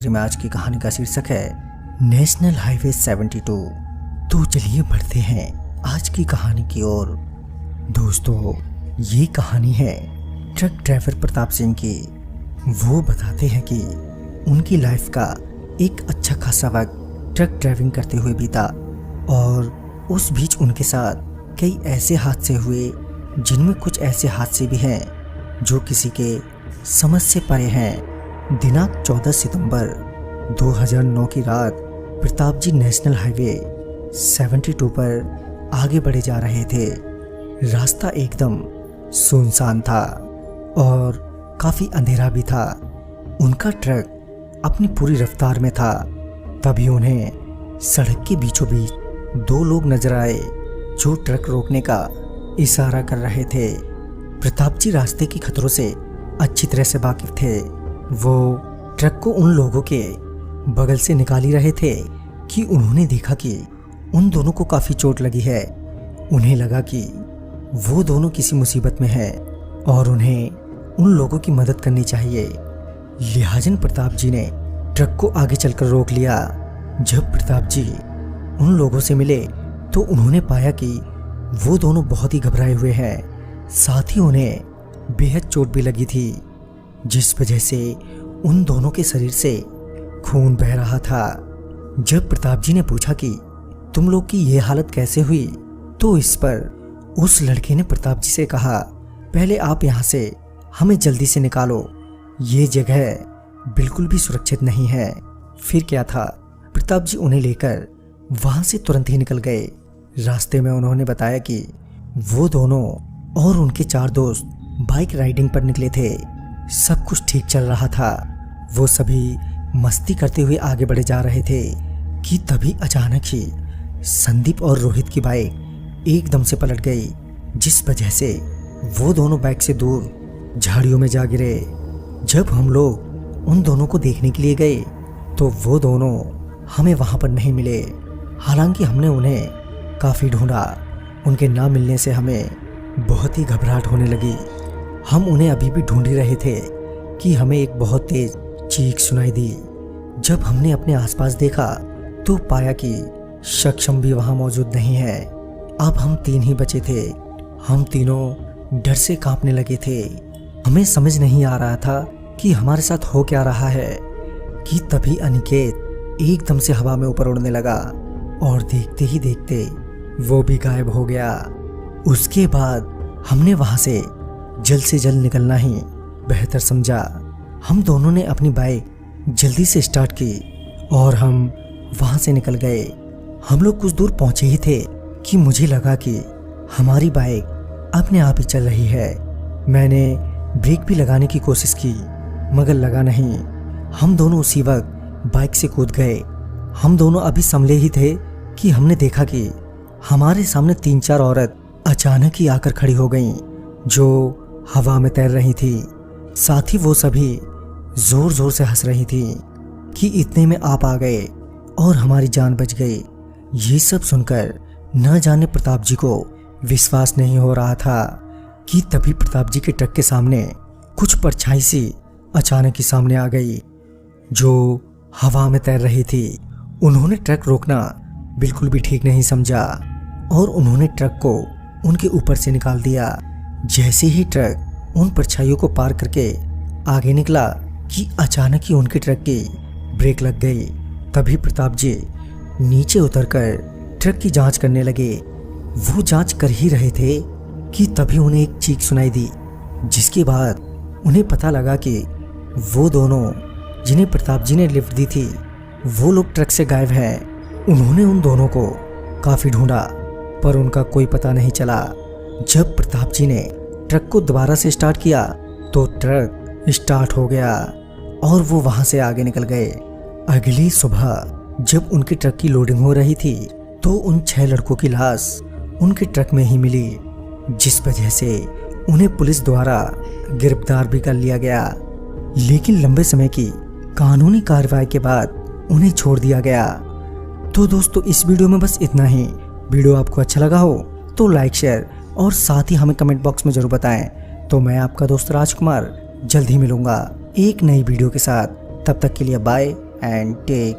में आज की कहानी का शीर्षक है नेशनल हाईवे 72। तो चलिए बढ़ते हैं आज की कहानी की ओर। दोस्तों, ये कहानी है ट्रक ड्राइवर प्रताप सिंह की। वो बताते हैं कि उनकी लाइफ का एक अच्छा खासा वक्त ट्रक ड्राइविंग करते हुए बीता और उस बीच उनके साथ कई ऐसे हादसे हुए जिनमें कुछ ऐसे हादसे भी हैं जो किसी के समझ से परे हैं। दिनांक 14 सितंबर 2009 की रात प्रताप जी नेशनल हाईवे 72 पर आगे बढ़े जा रहे थे। रास्ता एकदम सुनसान था और काफ़ी अंधेरा भी था। उनका ट्रक अपनी पूरी रफ्तार में था। तभी उन्हें सड़क के बीचों बीच दो लोग नजर आए जो ट्रक रोकने का इशारा कर रहे थे। प्रताप जी रास्ते के खतरों से अच्छी तरह से वाकिफ थे। वो ट्रक को उन लोगों के बगल से निकाल ही रहे थे कि उन्होंने देखा कि उन दोनों को काफ़ी चोट लगी है। उन्हें लगा कि वो दोनों किसी मुसीबत में हैं और उन्हें उन लोगों की मदद करनी चाहिए। लिहाजन प्रताप जी ने ट्रक को आगे चलकर रोक लिया। जब प्रताप जी उन लोगों से मिले तो उन्होंने पाया कि वो दोनों बहुत ही घबराए हुए हैं। साथ ही उन्हें बेहद चोट भी लगी थी, जिस वजह से उन दोनों के शरीर से खून बह रहा था। जब प्रताप जी ने पूछा कि तुम लोग की ये हालत कैसे हुई, तो इस पर उस लड़के ने प्रताप जी से कहा, पहले आप यहाँ से हमें जल्दी से निकालो, ये जगह बिल्कुल भी सुरक्षित नहीं है। फिर क्या था, प्रताप जी उन्हें लेकर वहाँ से तुरंत ही निकल गए। रास्ते में उन्होंने बताया कि वो दोनों और उनके 4 दोस्त बाइक राइडिंग पर निकले थे। सब कुछ ठीक चल रहा था। वो सभी मस्ती करते हुए आगे बढ़े जा रहे थे कि तभी अचानक ही संदीप और रोहित की बाइक एकदम से पलट गई, जिस वजह से वो दोनों बाइक से दूर झाड़ियों में जा गिरे। जब हम लोग उन दोनों को देखने के लिए गए तो वो दोनों हमें वहां पर नहीं मिले। हालांकि हमने उन्हें काफ़ी ढूंढा। उनके ना मिलने से हमें बहुत ही घबराहट होने लगी। हम उन्हें अभी भी ढूंढ ही रहे थे कि हमें एक बहुत तेज चीख सुनाई दी। जब हमने अपने आसपास देखा तो पाया कि सक्षम भी वहां मौजूद नहीं है। अब हम 3 ही बचे थे। हम तीनों डर से कांपने लगे थे। हमें समझ नहीं आ रहा था कि हमारे साथ हो क्या रहा है कि तभी अनिकेत एकदम से हवा में ऊपर उड़ने लगा और देखते ही देखते वो भी गायब हो गया। उसके बाद हमने वहां से जल्द से जल्द निकलना ही बेहतर समझा। हम दोनों ने अपनी बाइक जल्दी से स्टार्ट की और हम वहां से निकल गए। हम लोग कुछ दूर पहुंचे ही थे कि मुझे लगा कि हमारी बाइक अपने आप ही चल रही है। मैंने ब्रेक भी लगाने की कोशिश की मगर लगा नहीं। हम दोनों उसी वक्त बाइक से कूद गए। हम दोनों अभी संभले ही थे कि हमने देखा कि हमारे सामने 3-4 औरत अचानक ही आकर खड़ी हो गईं, जो हवा में तैर रही थी। साथ ही वो सभी जोर जोर से हंस रही थी कि इतने में आप आ गए और हमारी जान बच गई। ये सब सुनकर न जाने प्रताप जी को विश्वास नहीं हो रहा था कि तभी प्रताप जी के ट्रक के सामने कुछ परछाई सी अचानक ही सामने आ गई जो हवा में तैर रही थी। उन्होंने ट्रक रोकना बिल्कुल भी ठीक नहीं समझा और उन्होंने ट्रक को उनके ऊपर से निकाल दिया। जैसे ही ट्रक उन परछाइयों को पार करके आगे निकला कि अचानक ही उनके ट्रक की ब्रेक लग गई। तभी प्रताप जी नीचे उतरकर ट्रक की जांच करने लगे। वो जांच कर ही रहे थे कि तभी उन्हें एक चीख सुनाई दी, जिसके बाद उन्हें पता लगा कि वो दोनों जिन्हें प्रताप जी ने लिफ्ट दी थी वो लोग ट्रक से गायब हैं। उन्होंने उन दोनों को काफ़ी ढूंढा पर उनका कोई पता नहीं चला। जब प्रताप जी ने ट्रक को दोबारा से स्टार्ट किया तो ट्रक स्टार्ट हो गया और वो वहां से आगे निकल गए। अगली सुबह जब उनके ट्रक की लोडिंग हो रही थी तो उन 6 लड़कों की लाश उनके ट्रक में ही मिली, जिस वजह से उन्हें पुलिस द्वारा गिरफ्तार भी कर लिया गया। लेकिन लंबे समय की कानूनी कार्रवाई के बाद उन्हें छोड़ दिया गया। तो दोस्तों, इस वीडियो में बस इतना ही। वीडियो आपको अच्छा लगा हो तो लाइक, शेयर और साथ ही हमें कमेंट बॉक्स में जरूर बताएं। तो मैं आपका दोस्त राजकुमार जल्द ही मिलूंगा एक नई वीडियो के साथ। तब तक के लिए बाय। And take